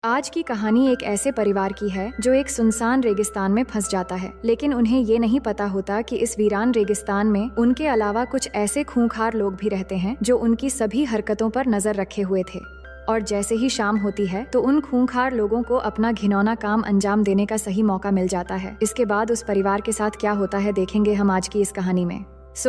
आज की कहानी एक ऐसे परिवार की है जो एक सुनसान रेगिस्तान में फंस जाता है, लेकिन उन्हें ये नहीं पता होता कि इस वीरान रेगिस्तान में उनके अलावा कुछ ऐसे खूंखार लोग भी रहते हैं जो उनकी सभी हरकतों पर नजर रखे हुए थे। और जैसे ही शाम होती है तो उन खूंखार लोगों को अपना घिनौना काम अंजाम देने का सही मौका मिल जाता है। इसके बाद उस परिवार के साथ क्या होता है देखेंगे हम आज की इस कहानी में।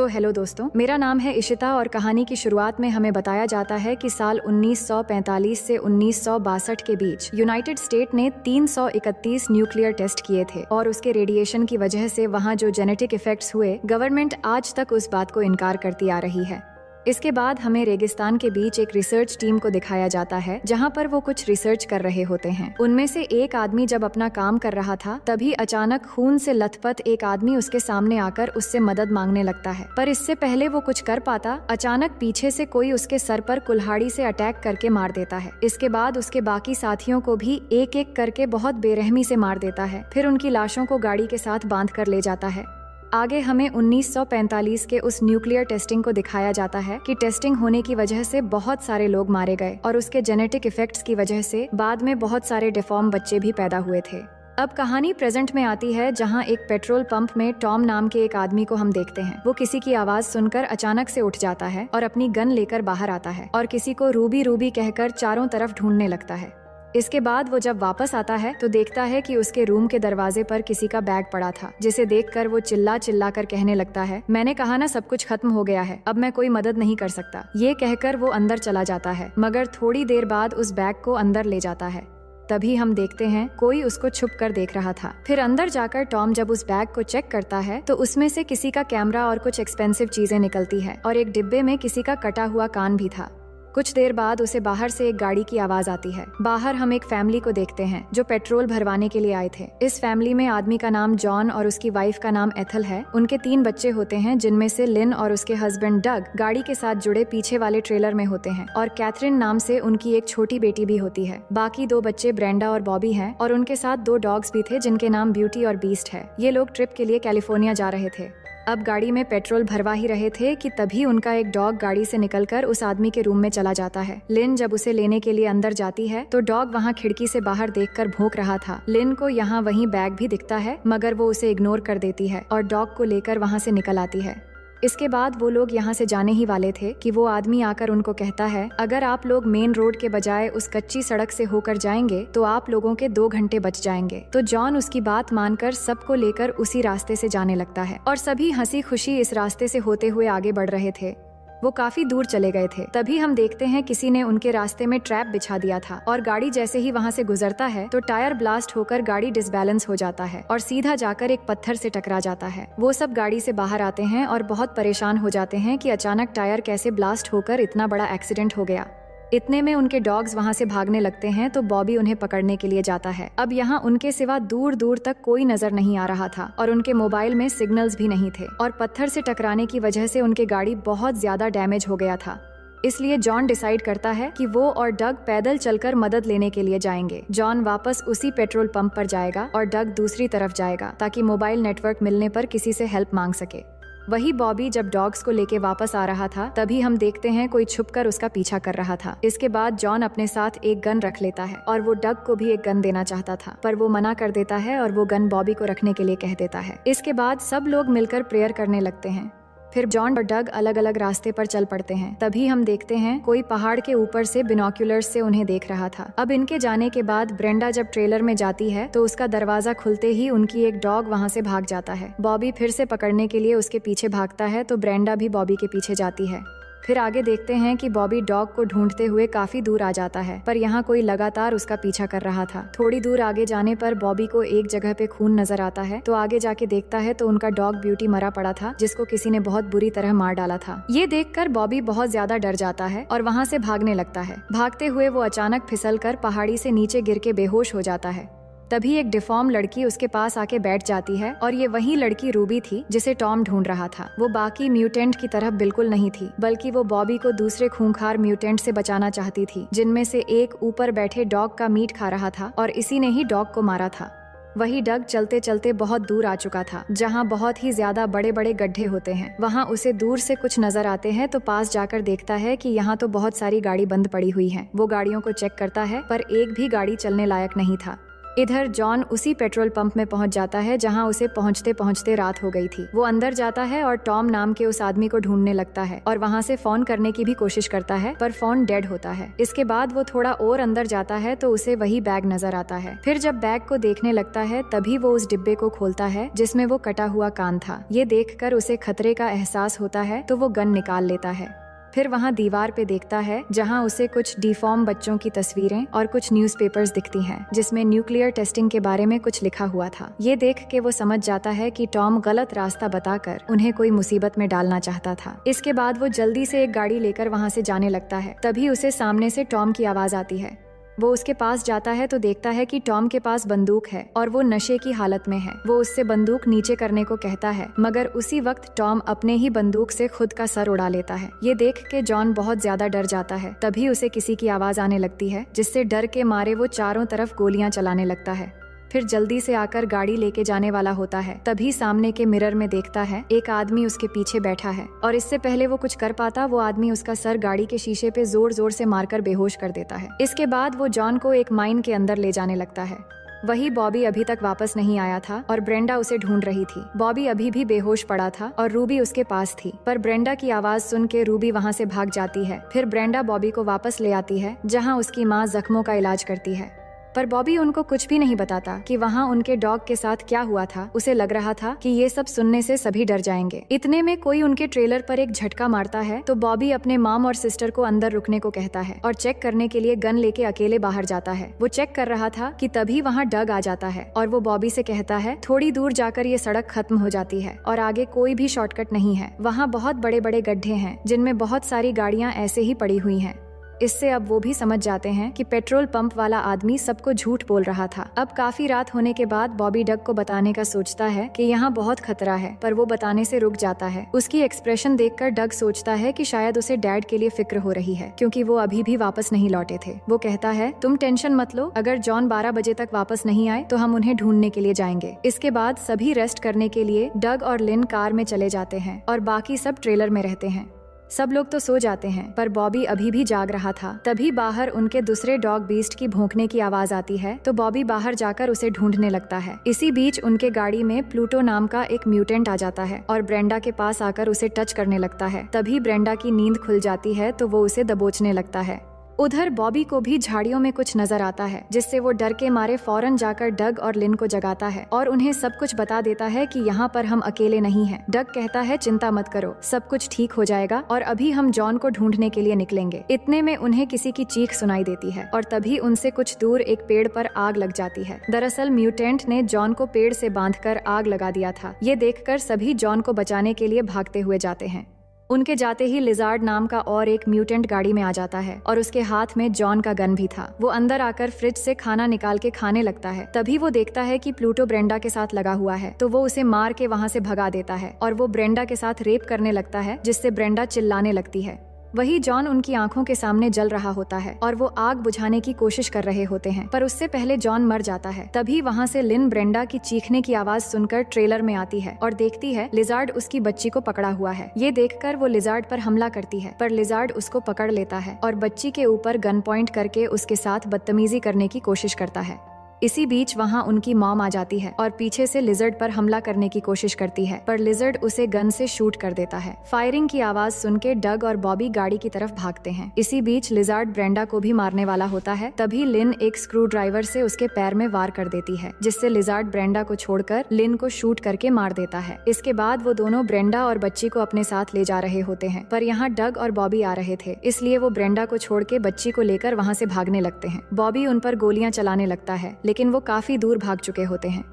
हेलो दोस्तों, मेरा नाम है इशिता और कहानी की शुरुआत में हमें बताया जाता है कि साल 1945 से 1962 के बीच यूनाइटेड स्टेट ने 331 न्यूक्लियर टेस्ट किए थे और उसके रेडिएशन की वजह से वहां जो जेनेटिक इफेक्ट्स हुए, गवर्नमेंट आज तक उस बात को इनकार करती आ रही है। इसके बाद हमें रेगिस्तान के बीच एक रिसर्च टीम को दिखाया जाता है जहां पर वो कुछ रिसर्च कर रहे होते हैं। उनमें से एक आदमी जब अपना काम कर रहा था तभी अचानक खून से लथपथ एक आदमी उसके सामने आकर उससे मदद मांगने लगता है, पर इससे पहले वो कुछ कर पाता, अचानक पीछे से कोई उसके सर पर कुल्हाड़ी से अटैक करके मार देता है। इसके बाद उसके बाकी साथियों को भी एक एक करके बहुत बेरहमी से मार देता है, फिर उनकी लाशों को गाड़ी के साथ बांध कर ले जाता है। आगे हमें 1945 के उस न्यूक्लियर टेस्टिंग को दिखाया जाता है कि टेस्टिंग होने की वजह से बहुत सारे लोग मारे गए और उसके जेनेटिक इफेक्ट्स की वजह से बाद में बहुत सारे डिफॉर्म बच्चे भी पैदा हुए थे। अब कहानी प्रेजेंट में आती है जहां एक पेट्रोल पंप में टॉम नाम के एक आदमी को हम देखते हैं। वो किसी की आवाज सुनकर अचानक से उठ जाता है और अपनी गन लेकर बाहर आता है और किसी को रूबी रूबी कहकर चारों तरफ ढूंढने लगता है। इसके बाद वो जब वापस आता है तो देखता है कि उसके रूम के दरवाजे पर किसी का बैग पड़ा था, जिसे देखकर वो चिल्ला चिल्ला कर कहने लगता है, मैंने कहा ना सब कुछ खत्म हो गया है, अब मैं कोई मदद नहीं कर सकता। ये कहकर वो अंदर चला जाता है, मगर थोड़ी देर बाद उस बैग को अंदर ले जाता है। तभी हम देखते हैं कोई उसको छुप कर देख रहा था। फिर अंदर जाकर टॉम जब उस बैग को चेक करता है तो उसमें से किसी का कैमरा और कुछ एक्सपेंसिव चीजें निकलती है और एक डिब्बे में किसी का कटा हुआ कान भी था। कुछ देर बाद उसे बाहर से एक गाड़ी की आवाज आती है। बाहर हम एक फैमिली को देखते हैं जो पेट्रोल भरवाने के लिए आए थे। इस फैमिली में आदमी का नाम जॉन और उसकी वाइफ का नाम एथल है। उनके 3 बच्चे होते हैं, जिनमें से लिन और उसके हस्बैंड डग गाड़ी के साथ जुड़े पीछे वाले ट्रेलर में होते हैं और कैथरीन नाम से उनकी एक छोटी बेटी भी होती है। बाकी 2 बच्चे ब्रेंडा और बॉबी हैं और उनके साथ 2 डॉग्स भी थे जिनके नाम ब्यूटी और बीस्ट है। ये लोग ट्रिप के लिए कैलिफोर्निया जा रहे थे। अब गाड़ी में पेट्रोल भरवा ही रहे थे कि तभी उनका एक डॉग गाड़ी से निकलकर उस आदमी के रूम में चला जाता है। लिन जब उसे लेने के लिए अंदर जाती है तो डॉग वहाँ खिड़की से बाहर देखकर भौंक रहा था। लिन को यहाँ वहीं बैग भी दिखता है, मगर वो उसे इग्नोर कर देती है और डॉग को लेकर वहाँ से निकल आती है। इसके बाद वो लोग यहाँ से जाने ही वाले थे कि वो आदमी आकर उनको कहता है, अगर आप लोग मेन रोड के बजाय उस कच्ची सड़क से होकर जाएंगे तो आप लोगों के 2 घंटे बच जाएंगे। तो जॉन उसकी बात मानकर सबको लेकर उसी रास्ते से जाने लगता है और सभी हंसी खुशी इस रास्ते से होते हुए आगे बढ़ रहे थे। वो काफी दूर चले गए थे। तभी हम देखते हैं किसी ने उनके रास्ते में ट्रैप बिछा दिया था और गाड़ी जैसे ही वहाँ से गुजरता है तो टायर ब्लास्ट होकर गाड़ी डिसबैलेंस हो जाता है और सीधा जाकर एक पत्थर से टकरा जाता है। वो सब गाड़ी से बाहर आते हैं और बहुत परेशान हो जाते हैं कि अचानक टायर कैसे ब्लास्ट होकर इतना बड़ा एक्सीडेंट हो गया। इतने में उनके डॉग्स वहाँ से भागने लगते हैं तो बॉबी उन्हें पकड़ने के लिए जाता है। अब यहाँ उनके सिवा दूर दूर तक कोई नजर नहीं आ रहा था और उनके मोबाइल में सिग्नल्स भी नहीं थे और पत्थर से टकराने की वजह से उनकी गाड़ी बहुत ज्यादा डैमेज हो गया था। इसलिए जॉन डिसाइड करता है कि वो और डग पैदल चलकर मदद लेने के लिए जाएंगे। जॉन वापस उसी पेट्रोल पंप पर जाएगा और डग दूसरी तरफ जाएगा ताकि मोबाइल नेटवर्क मिलने पर किसी से हेल्प मांग सके। वही बॉबी जब डॉग्स को लेके वापस आ रहा था तभी हम देखते हैं कोई छुपकर उसका पीछा कर रहा था। इसके बाद जॉन अपने साथ एक गन रख लेता है और वो डग को भी एक गन देना चाहता था, पर वो मना कर देता है और वो गन बॉबी को रखने के लिए कह देता है। इसके बाद सब लोग मिलकर प्रेयर करने लगते हैं। फिर जॉन और डग अलग अलग रास्ते पर चल पड़ते हैं। तभी हम देखते हैं कोई पहाड़ के ऊपर से बिनोक्यूलर्स से उन्हें देख रहा था। अब इनके जाने के बाद ब्रेंडा जब ट्रेलर में जाती है तो उसका दरवाजा खुलते ही उनकी एक डॉग वहाँ से भाग जाता है। बॉबी फिर से पकड़ने के लिए उसके पीछे भागता है तो ब्रेंडा भी बॉबी के पीछे जाती है। फिर आगे देखते हैं कि बॉबी डॉग को ढूंढते हुए काफी दूर आ जाता है, पर यहाँ कोई लगातार उसका पीछा कर रहा था। थोड़ी दूर आगे जाने पर बॉबी को एक जगह पे खून नजर आता है तो आगे जाके देखता है तो उनका डॉग ब्यूटी मरा पड़ा था, जिसको किसी ने बहुत बुरी तरह मार डाला था। ये देखकर बॉबी बहुत ज्यादा डर जाता है और वहाँ से भागने लगता है। भागते हुए वो अचानक फिसलकर पहाड़ी से नीचे गिर के बेहोश हो जाता है। तभी एक डिफॉर्म लड़की उसके पास आके बैठ जाती है और ये वही लड़की रूबी थी जिसे टॉम ढूंढ रहा था। वो बाकी म्यूटेंट की तरह बिल्कुल नहीं थी, बल्कि वो बॉबी को दूसरे खूंखार म्यूटेंट से बचाना चाहती थी, जिनमें से एक ऊपर बैठे डॉग का मीट खा रहा था और इसी ने ही डॉग को मारा था। वही डग चलते चलते बहुत दूर आ चुका था, जहाँ बहुत ही ज्यादा बड़े बड़े गड्ढे होते हैं। वहाँ उसे दूर से कुछ नजर आते हैं तो पास जाकर देखता है कि यहाँ तो बहुत सारी गाड़ी बंद पड़ी हुई है। वो गाड़ियों को चेक करता है पर एक भी गाड़ी चलने लायक नहीं था। इधर जॉन उसी पेट्रोल पंप में पहुंच जाता है जहां उसे पहुंचते पहुंचते रात हो गई थी। वो अंदर जाता है और टॉम नाम के उस आदमी को ढूंढने लगता है और वहां से फोन करने की भी कोशिश करता है पर फोन डेड होता है। इसके बाद वो थोड़ा और अंदर जाता है तो उसे वही बैग नजर आता है। फिर जब बैग को देखने लगता है तभी वो उस डिब्बे को खोलता है जिसमें वो कटा हुआ कान था। ये देखकर उसे खतरे का एहसास होता है तो वो गन निकाल लेता है। फिर वहाँ दीवार पे देखता है जहाँ उसे कुछ डिफॉर्म बच्चों की तस्वीरें और कुछ न्यूज़पेपर्स दिखती हैं जिसमें न्यूक्लियर टेस्टिंग के बारे में कुछ लिखा हुआ था। ये देख के वो समझ जाता है कि टॉम गलत रास्ता बताकर उन्हें कोई मुसीबत में डालना चाहता था। इसके बाद वो जल्दी से एक गाड़ी लेकर वहाँ से जाने लगता है। तभी उसे सामने से टॉम की आवाज आती है। वो उसके पास जाता है तो देखता है कि टॉम के पास बंदूक है और वो नशे की हालत में है। वो उससे बंदूक नीचे करने को कहता है मगर उसी वक्त टॉम अपने ही बंदूक से खुद का सर उड़ा लेता है। ये देख के जॉन बहुत ज्यादा डर जाता है। तभी उसे किसी की आवाज आने लगती है जिससे डर के मारे वो चारों तरफ गोलियां चलाने लगता है। फिर जल्दी से आकर गाड़ी लेके जाने वाला होता है। तभी सामने के मिरर में देखता है एक आदमी उसके पीछे बैठा है और इससे पहले वो कुछ कर पाता वो आदमी उसका सर गाड़ी के शीशे पे जोर जोर से मारकर बेहोश कर देता है। इसके बाद वो जॉन को एक माइन के अंदर ले जाने लगता है। वही बॉबी अभी तक वापस नहीं आया था और ब्रेंडा उसे ढूंढ रही थी। बॉबी अभी भी बेहोश पड़ा था और रूबी उसके पास थी, पर ब्रेंडा की आवाज सुन के रूबी वहाँ से भाग जाती है। फिर ब्रेंडा बॉबी को वापस ले आती है जहाँ उसकी माँ जख्मों का इलाज करती है, पर बॉबी उनको कुछ भी नहीं बताता कि वहाँ उनके डॉग के साथ क्या हुआ था। उसे लग रहा था कि ये सब सुनने से सभी डर जाएंगे। इतने में कोई उनके ट्रेलर पर एक झटका मारता है तो बॉबी अपने मॉम और सिस्टर को अंदर रुकने को कहता है और चेक करने के लिए गन लेके अकेले बाहर जाता है। वो चेक कर रहा था कि तभी वहाँ डग आ जाता है और वो बॉबी से कहता है थोड़ी दूर जाकर ये सड़क खत्म हो जाती है और आगे कोई भी शॉर्टकट नहीं है। वहाँ बहुत बड़े बड़े गड्ढे हैं जिनमें बहुत सारी गाड़ियाँ ऐसे ही पड़ी हुई हैं। इससे अब वो भी समझ जाते हैं कि पेट्रोल पंप वाला आदमी सबको झूठ बोल रहा था। अब काफी रात होने के बाद बॉबी डग को बताने का सोचता है कि यहाँ बहुत खतरा है, पर वो बताने से रुक जाता है। उसकी एक्सप्रेशन देखकर डग सोचता है कि शायद उसे डैड के लिए फिक्र हो रही है क्योंकि वो अभी भी वापस नहीं लौटे थे। वो कहता है तुम टेंशन मत लो, अगर जॉन 12 बजे तक वापस नहीं आए तो हम उन्हें ढूंढने के लिए जाएंगे। इसके बाद सभी रेस्ट करने के लिए डग और लिन कार में चले जाते हैं और बाकी सब ट्रेलर में रहते हैं। सब लोग तो सो जाते हैं पर बॉबी अभी भी जाग रहा था। तभी बाहर उनके दूसरे डॉग बीस्ट की भौंकने की आवाज आती है तो बॉबी बाहर जाकर उसे ढूंढने लगता है। इसी बीच उनके गाड़ी में प्लूटो नाम का एक म्यूटेंट आ जाता है और ब्रेंडा के पास आकर उसे टच करने लगता है। तभी ब्रेंडा की नींद खुल जाती है तो वो उसे दबोचने लगता है। उधर बॉबी को भी झाड़ियों में कुछ नजर आता है जिससे वो डर के मारे फौरन जाकर डग और लिन को जगाता है और उन्हें सब कुछ बता देता है कि यहाँ पर हम अकेले नहीं हैं। डग कहता है चिंता मत करो, सब कुछ ठीक हो जाएगा और अभी हम जॉन को ढूंढने के लिए निकलेंगे। इतने में उन्हें किसी की चीख सुनाई देती है और तभी उनसे कुछ दूर एक पेड़ पर आग लग जाती है। दरअसल म्यूटेंट ने जॉन को पेड़ से बांधकर आग लगा दिया था। ये देखकर सभी जॉन को बचाने के लिए भागते हुए जाते हैं। उनके जाते ही लिजार्ड नाम का और एक म्यूटेंट गाड़ी में आ जाता है और उसके हाथ में जॉन का गन भी था। वो अंदर आकर फ्रिज से खाना निकाल के खाने लगता है। तभी वो देखता है कि प्लूटो ब्रेंडा के साथ लगा हुआ है तो वो उसे मार के वहाँ से भगा देता है और वो ब्रेंडा के साथ रेप करने लगता है जिससे ब्रेंडा चिल्लाने लगती है। वही जॉन उनकी आंखों के सामने जल रहा होता है और वो आग बुझाने की कोशिश कर रहे होते हैं, पर उससे पहले जॉन मर जाता है। तभी वहाँ से लिन ब्रेंडा की चीखने की आवाज सुनकर ट्रेलर में आती है और देखती है लिजार्ड उसकी बच्ची को पकड़ा हुआ है। ये देखकर वो लिजार्ड पर हमला करती है पर लिजार्ड उसको पकड़ लेता है और बच्ची के ऊपर गन पॉइंट करके उसके साथ बदतमीजी करने की कोशिश करता है। इसी बीच वहाँ उनकी मॉम आ जाती है और पीछे से लिजर्ड पर हमला करने की कोशिश करती है, पर लिजर्ड उसे गन से शूट कर देता है। फायरिंग की आवाज सुन के डग और बॉबी गाड़ी की तरफ भागते हैं। इसी बीच लिजर्ड ब्रेंडा को भी मारने वाला होता है। तभी लिन एक स्क्रू ड्राइवर से उसके पैर में वार कर देती है जिससे लिजर्ड ब्रेंडा को छोड़कर लिन को शूट करके मार देता है। इसके बाद वो दोनों ब्रेंडा और बच्ची को अपने साथ ले जा रहे होते हैं, पर यहाँ डग और बॉबी आ रहे थे, इसलिए वो ब्रेंडा को छोड़ के बच्ची को लेकर वहाँ से भागने लगते हैं। बॉबी उन पर गोलियां चलाने लगता है लेकिन वो काफी दूर भाग चुके होते हैं।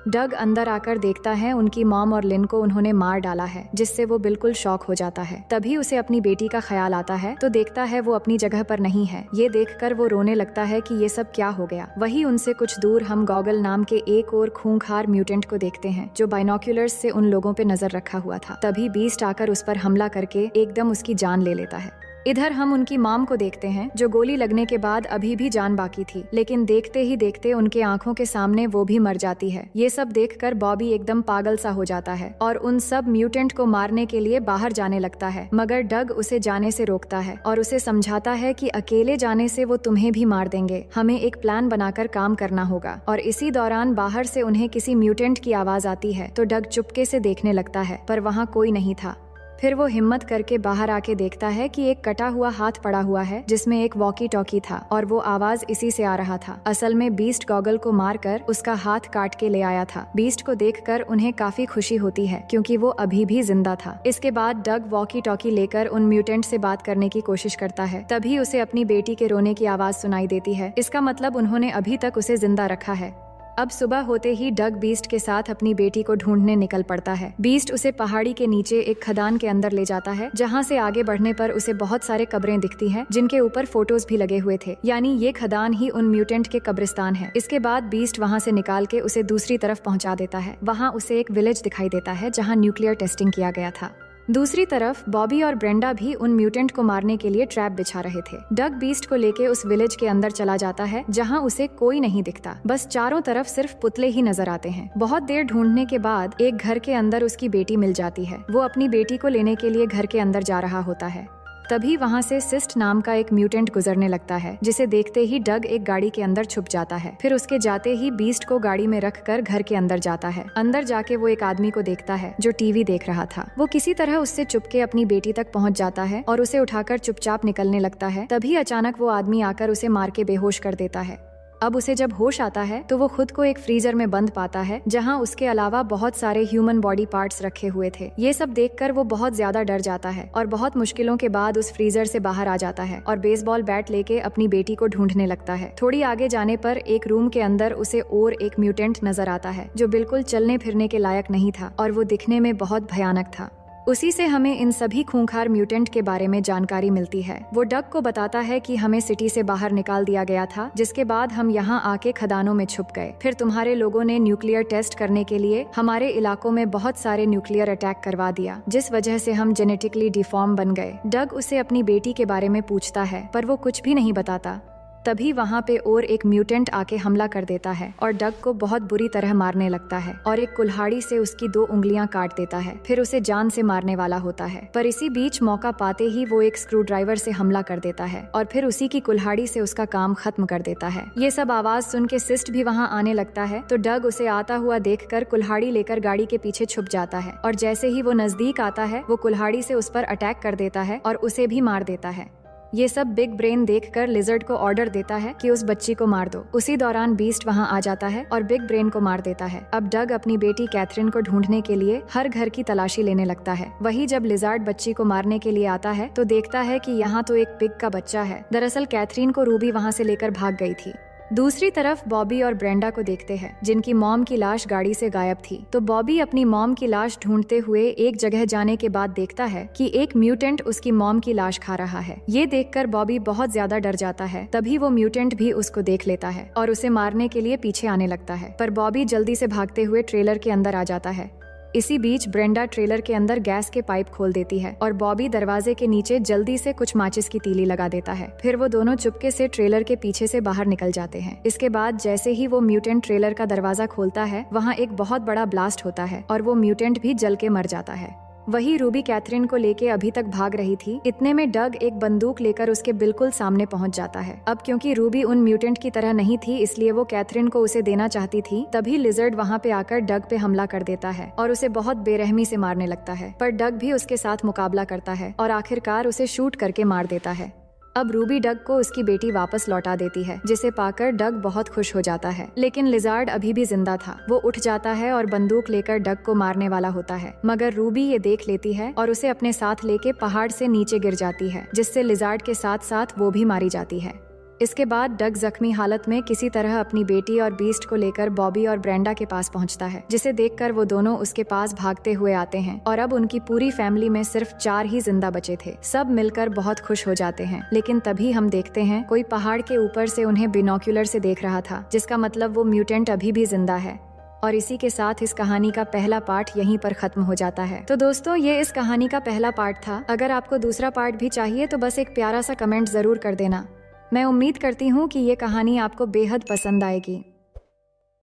डग अंदर आकर देखता है उनकी मॉम और लिन को उन्होंने मार डाला है, जिससे वो बिल्कुल शॉक हो जाता है। तभी उसे अपनी बेटी का ख्याल आता है तो देखता है वो अपनी जगह पर नहीं है। ये देखकर वो रोने लगता है कि ये सब क्या हो गया। वही उनसे कुछ दूर हम गॉगल नाम के एक और खूंखार म्यूटेंट को देखते हैं जो बाइनोक्यूलर्स से उन लोगों पे नजर रखा हुआ था। तभी बीस्ट आकर उस पर हमला करके एकदम उसकी जान ले लेता है। इधर हम उनकी मॉम को देखते हैं जो गोली लगने के बाद अभी भी जान बाकी थी, लेकिन देखते ही देखते उनके आंखों के सामने वो भी मर जाती है। ये सब देखकर बॉबी एकदम पागल सा हो जाता है और उन सब म्यूटेंट को मारने के लिए बाहर जाने लगता है, मगर डग उसे जाने से रोकता है और उसे समझाता है कि अकेले जाने से वो तुम्हें भी मार देंगे, हमें एक प्लान बनाकर काम करना होगा। और इसी दौरान बाहर से उन्हें किसी म्यूटेंट की आवाज आती है तो डग चुपके से देखने लगता है, पर वहाँ कोई नहीं था। फिर वो हिम्मत करके बाहर आके देखता है कि एक कटा हुआ हाथ पड़ा हुआ है जिसमें एक वॉकी टॉकी था और वो आवाज इसी से आ रहा था। असल में बीस्ट गॉगल को मारकर उसका हाथ काट के ले आया था। बीस्ट को देखकर उन्हें काफी खुशी होती है क्योंकि वो अभी भी जिंदा था। इसके बाद डग वॉकी टॉकी लेकर उन म्यूटेंट से बात करने की कोशिश करता है। तभी उसे अपनी बेटी के रोने की आवाज सुनाई देती है। इसका मतलब उन्होंने अभी तक उसे जिंदा रखा है। अब सुबह होते ही डग बीस्ट के साथ अपनी बेटी को ढूंढने निकल पड़ता है। बीस्ट उसे पहाड़ी के नीचे एक खदान के अंदर ले जाता है, जहां से आगे बढ़ने पर उसे बहुत सारे कब्रें दिखती हैं, जिनके ऊपर फोटोज भी लगे हुए थे, यानी ये खदान ही उन म्यूटेंट के कब्रिस्तान है। इसके बाद बीस्ट वहां से निकाल के उसे दूसरी तरफ पहुंचा देता है। वहां उसे एक विलेज दिखाई देता है जहाँ न्यूक्लियर टेस्टिंग किया गया था। दूसरी तरफ बॉबी और ब्रेंडा भी उन म्यूटेंट को मारने के लिए ट्रैप बिछा रहे थे। डग बीस्ट को लेके उस विलेज के अंदर चला जाता है जहां उसे कोई नहीं दिखता, बस चारों तरफ सिर्फ पुतले ही नजर आते हैं। बहुत देर ढूंढने के बाद एक घर के अंदर उसकी बेटी मिल जाती है। वो अपनी बेटी को लेने के लिए घर के अंदर जा रहा होता है। तभी वहां से सिस्ट नाम का एक म्यूटेंट गुजरने लगता है, जिसे देखते ही डग एक गाड़ी के अंदर छुप जाता है। फिर उसके जाते ही बीस्ट को गाड़ी में रखकर घर के अंदर जाता है। अंदर जाके वो एक आदमी को देखता है जो टीवी देख रहा था। वो किसी तरह उससे चुपके अपनी बेटी तक पहुंच जाता है और उसे उठाकर चुपचाप निकलने लगता है। तभी अचानक वो आदमी आकर उसे मार के बेहोश कर देता है। अब उसे जब होश आता है तो वो खुद को एक फ्रीजर में बंद पाता है, जहां उसके अलावा बहुत सारे ह्यूमन बॉडी पार्ट्स रखे हुए थे। ये सब देखकर वो बहुत ज्यादा डर जाता है और बहुत मुश्किलों के बाद उस फ्रीजर से बाहर आ जाता है और बेसबॉल बैट लेके अपनी बेटी को ढूंढने लगता है। थोड़ी आगे जाने पर एक रूम के अंदर उसे और एक म्यूटेंट नजर आता है जो बिल्कुल चलने फिरने के लायक नहीं था और वो दिखने में बहुत भयानक था। उसी से हमें इन सभी खूंखार म्यूटेंट के बारे में जानकारी मिलती है। वो डग को बताता है कि हमें सिटी से बाहर निकाल दिया गया था, जिसके बाद हम यहाँ आके खदानों में छुप गए। फिर तुम्हारे लोगों ने न्यूक्लियर टेस्ट करने के लिए हमारे इलाकों में बहुत सारे न्यूक्लियर अटैक करवा दिया, जिस वजह से हम जेनेटिकली डिफॉर्म बन गए। डग उसे अपनी बेटी के बारे में पूछता है, पर वो कुछ भी नहीं बताता। तभी वहाँ पे और एक म्यूटेंट आके हमला कर देता है और डग को बहुत बुरी तरह मारने लगता है और एक कुल्हाड़ी से उसकी 2 उंगलियां काट देता है। फिर उसे जान से मारने वाला होता है, पर इसी बीच मौका पाते ही वो एक स्क्रू ड्राइवर से हमला कर देता है और फिर उसी की कुल्हाड़ी से उसका काम खत्म कर देता है। ये सब आवाज सुन के सिस्ट भी वहाँ आने लगता है तो डग उसे आता हुआ देखकर कुल्हाड़ी लेकर गाड़ी के पीछे छुप जाता है और जैसे ही वो नजदीक आता है वो कुल्हाड़ी से उस पर अटैक कर देता है और उसे भी मार देता है। ये सब बिग ब्रेन देखकर लिजर्ड को ऑर्डर देता है कि उस बच्ची को मार दो। उसी दौरान बीस्ट वहाँ आ जाता है और बिग ब्रेन को मार देता है। अब डग अपनी बेटी कैथरीन को ढूंढने के लिए हर घर की तलाशी लेने लगता है। वही जब लिजर्ड बच्ची को मारने के लिए आता है तो देखता है कि यहाँ तो एक पिग का बच्चा है। दरअसल कैथरीन को रूबी वहाँ से लेकर भाग गई थी। दूसरी तरफ बॉबी और ब्रेंडा को देखते हैं जिनकी मॉम की लाश गाड़ी से गायब थी। तो बॉबी अपनी मॉम की लाश ढूंढते हुए एक जगह जाने के बाद देखता है कि एक म्यूटेंट उसकी मॉम की लाश खा रहा है। ये देखकर बॉबी बहुत ज्यादा डर जाता है। तभी वो म्यूटेंट भी उसको देख लेता है और उसे मारने के लिए पीछे आने लगता है, पर बॉबी जल्दी से भागते हुए ट्रेलर के अंदर आ जाता है। इसी बीच ब्रेंडा ट्रेलर के अंदर गैस के पाइप खोल देती है और बॉबी दरवाजे के नीचे जल्दी से कुछ माचिस की तीली लगा देता है। फिर वो दोनों चुपके से ट्रेलर के पीछे से बाहर निकल जाते हैं। इसके बाद जैसे ही वो म्यूटेंट ट्रेलर का दरवाजा खोलता है वहाँ एक बहुत बड़ा ब्लास्ट होता है और वो म्यूटेंट भी जल के मर जाता है। वही रूबी कैथरीन को लेके अभी तक भाग रही थी। इतने में डग एक बंदूक लेकर उसके बिल्कुल सामने पहुंच जाता है। अब क्योंकि रूबी उन म्यूटेंट की तरह नहीं थी इसलिए वो कैथरीन को उसे देना चाहती थी। तभी लिजर्ड वहां पे आकर डग पे हमला कर देता है और उसे बहुत बेरहमी से मारने लगता है, पर डग भी उसके साथ मुकाबला करता है और आखिरकार उसे शूट करके मार देता है। अब रूबी डग को उसकी बेटी वापस लौटा देती है, जिसे पाकर डग बहुत खुश हो जाता है। लेकिन लिजार्ड अभी भी जिंदा था। वो उठ जाता है और बंदूक लेकर डग को मारने वाला होता है, मगर रूबी ये देख लेती है और उसे अपने साथ लेके पहाड़ से नीचे गिर जाती है, जिससे लिजार्ड के साथ साथ वो भी मारी जाती है। इसके बाद डग जख्मी हालत में किसी तरह अपनी बेटी और बीस्ट को लेकर बॉबी और ब्रेंडा के पास पहुंचता है, जिसे देखकर वो दोनों उसके पास भागते हुए आते हैं और अब उनकी पूरी फैमिली में सिर्फ 4 ही जिंदा बचे थे। सब मिलकर बहुत खुश हो जाते हैं। लेकिन तभी हम देखते हैं कोई पहाड़ के ऊपर से उन्हें बिनोक्यूलर से देख रहा था, जिसका मतलब वो म्यूटेंट अभी भी जिंदा है और इसी के साथ इस कहानी का पहला पार्ट यहीं पर खत्म हो जाता है। तो दोस्तों, ये इस कहानी का पहला पार्ट था। अगर आपको दूसरा पार्ट भी चाहिए तो बस एक प्यारा सा कमेंट जरूर कर देना। मैं उम्मीद करती हूँ कि ये कहानी आपको बेहद पसंद आएगी।